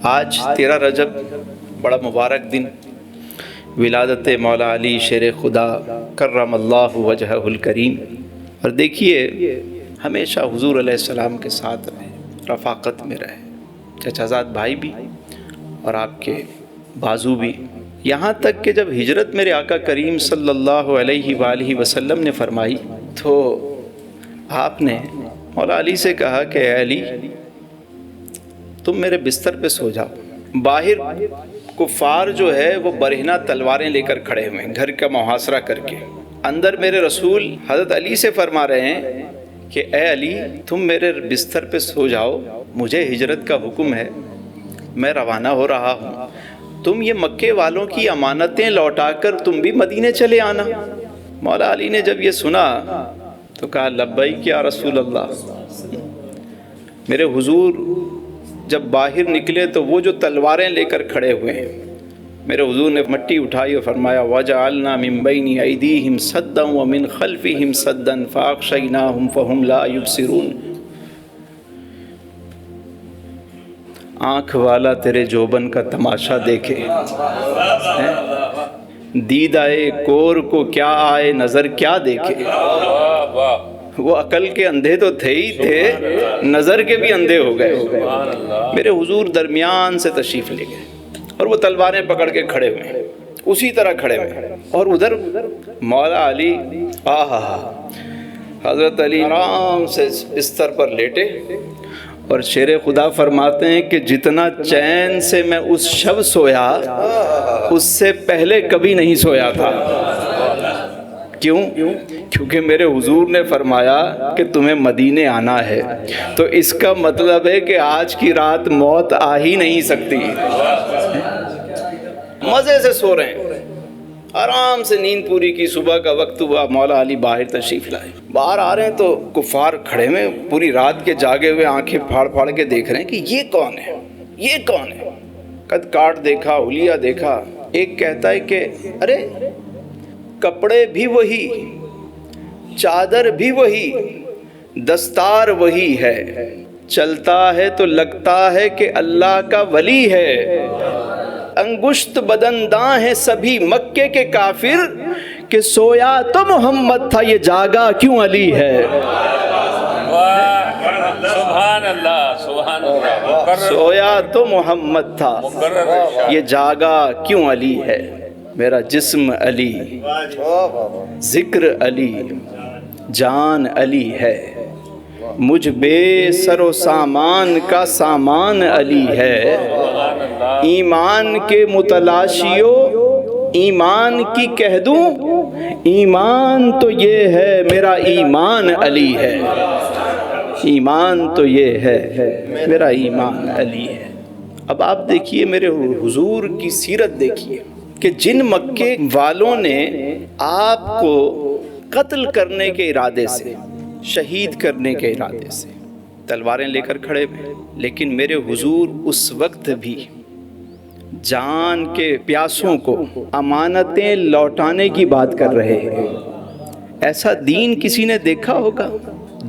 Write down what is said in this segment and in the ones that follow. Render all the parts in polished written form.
آج 13 رجب بڑا مبارک دن، ولادت مولا علی شیر خدا کرم اللہ وجہہ الکریم۔ اور دیکھیے ہمیشہ حضور علیہ السلام کے ساتھ رہے، رفاقت میں رہے، چچا زاد بھائی بھی اور آپ کے بازو بھی، یہاں تک کہ جب ہجرت میرے آقا کریم صلی اللہ علیہ وآلہ وسلم نے فرمائی تو آپ نے مولا علی سے کہا کہ اے علی تم میرے بستر پہ سو جاؤ۔ باہر کفار جو ہے وہ برہنہ تلواریں لے کر کھڑے ہوئے ہیں، گھر کا محاصرہ کر کے۔ اندر میرے رسول حضرت علی سے فرما رہے ہیں کہ اے علی تم میرے بستر پہ سو جاؤ، مجھے ہجرت کا حکم ہے، میں روانہ ہو رہا ہوں، تم یہ مکے والوں کی امانتیں لوٹا کر تم بھی مدینے چلے آنا۔ مولا علی نے جب یہ سنا تو کہا لبیک یا رسول اللہ۔ میرے حضور جب باہر نکلے تو وہ جو تلواریں لے کر کھڑے ہوئے ہیں، میرے حضور نے مٹی اٹھائی اور فرمایا وَجَعَلْنَا مِن بَيْنِ أَيْدِيهِمْ سَدًّا وَمِن خَلْفِهِمْ سَدًّا فَأَغْشَيْنَاهُمْ فَهُمْ لَا يُبْصِرُونَ۔ آنکھ والا تیرے جوبن کا تماشا دیکھے، دیدائے کور کو کیا آئے نظر کیا دیکھے۔ وہ عقل کے اندھے تو تھے ہی تھے، نظر کے بھی اندھے ہو گئے۔ میرے حضور درمیان سے تشریف لے گئے اور وہ تلواریں پکڑ کے کھڑے ہوئے ہیں، اسی طرح کھڑے ہوئے ہیں، اور ادھر مولا علی حضرت علی آرام سے بستر پر لیٹے، اور شیر خدا فرماتے ہیں کہ جتنا چین سے میں اس شب سویا اس سے پہلے کبھی نہیں سویا تھا۔ کیوں؟ کیونکہ میرے حضور نے فرمایا کہ تمہیں مدینے آنا ہے، تو اس کا مطلب ہے کہ آج کی رات موت آ ہی نہیں سکتی۔ مزے سے سو رہے ہیں، آرام سے نیند پوری کی، صبح کا وقت ہوا، مولا علی باہر تشریف لائے۔ باہر آ رہے ہیں تو کفار کھڑے ہوئے، پوری رات کے جاگے ہوئے، آنکھیں پھاڑ پھاڑ کے دیکھ رہے ہیں کہ یہ کون ہے، یہ کون ہے۔ قد کاٹ دیکھا، حلیہ دیکھا۔ ایک کہتا ہے کہ ارے کپڑے بھی وہی، چادر بھی وہی، دستار وہی ہے، چلتا ہے تو لگتا ہے کہ اللہ کا ولی ہے۔ انگشت بدنداں ہیں سبھی مکے کے کافر، کہ سویا تو محمد تھا یہ جاگا کیوں علی ہے۔ سبحان اللہ، سبحان اللہ۔ سویا تو محمد تھا یہ جاگا کیوں علی ہے۔ میرا جسم علی، ذکر علی، جان علی ہے، مجھ بے سر و سامان کا سامان علی ہے۔ ایمان کے متلاشیوں ایمان کی کہہ دوں، ایمان تو یہ ہے میرا ایمان علی ہے، ایمان تو یہ ہے میرا ایمان علی ہے۔ اب آپ دیکھیے میرے حضور کی سیرت دیکھیے کہ جن مکے والوں نے آپ کو قتل کرنے کے ارادے سے، شہید کرنے کے ارادے سے تلواریں لے کر کھڑے ہوئے، لیکن میرے حضور اس وقت بھی جان کے پیاسوں کو امانتیں لوٹانے کی بات کر رہے ہیں۔ ایسا دین کسی نے دیکھا ہوگا؟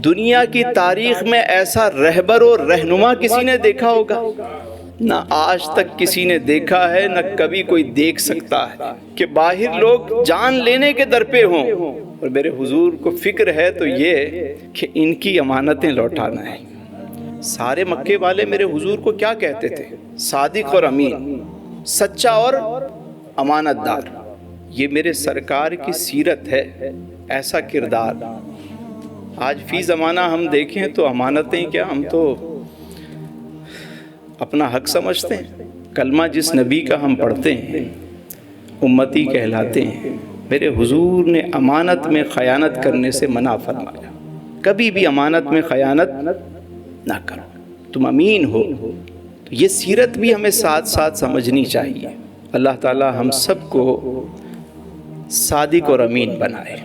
دنیا کی تاریخ میں ایسا رہبر و رہنما کسی نے دیکھا ہوگا؟ نہ آج تک کسی نے دیکھا ہے، نہ کبھی کوئی دیکھ سکتا ہے کہ باہر لوگ جان لینے کے در پہ ہوں، اور میرے حضور کو فکر ہے تو یہ کہ ان کی امانتیں لوٹانا ہے۔ سارے مکے والے میرے حضور کو کیا کہتے تھے؟ صادق اور امین، سچا اور امانت دار۔ یہ میرے سرکار کی سیرت ہے، ایسا کردار۔ آج فی زمانہ ہم دیکھیں تو امانتیں کیا، ہم تو اپنا حق سمجھتے ہیں۔ کلمہ جس نبی کا ہم پڑھتے ہیں امتی کہلاتے ہیں۔ میرے حضور نے امانت میں خیانت کرنے سے منع فرمایا، کبھی بھی امانت میں خیانت نہ کرو، تم امین ہو۔ تو یہ سیرت بھی ہمیں ساتھ ساتھ سمجھنی چاہیے۔ اللہ تعالی ہم سب کو صادق اور امین بنائے۔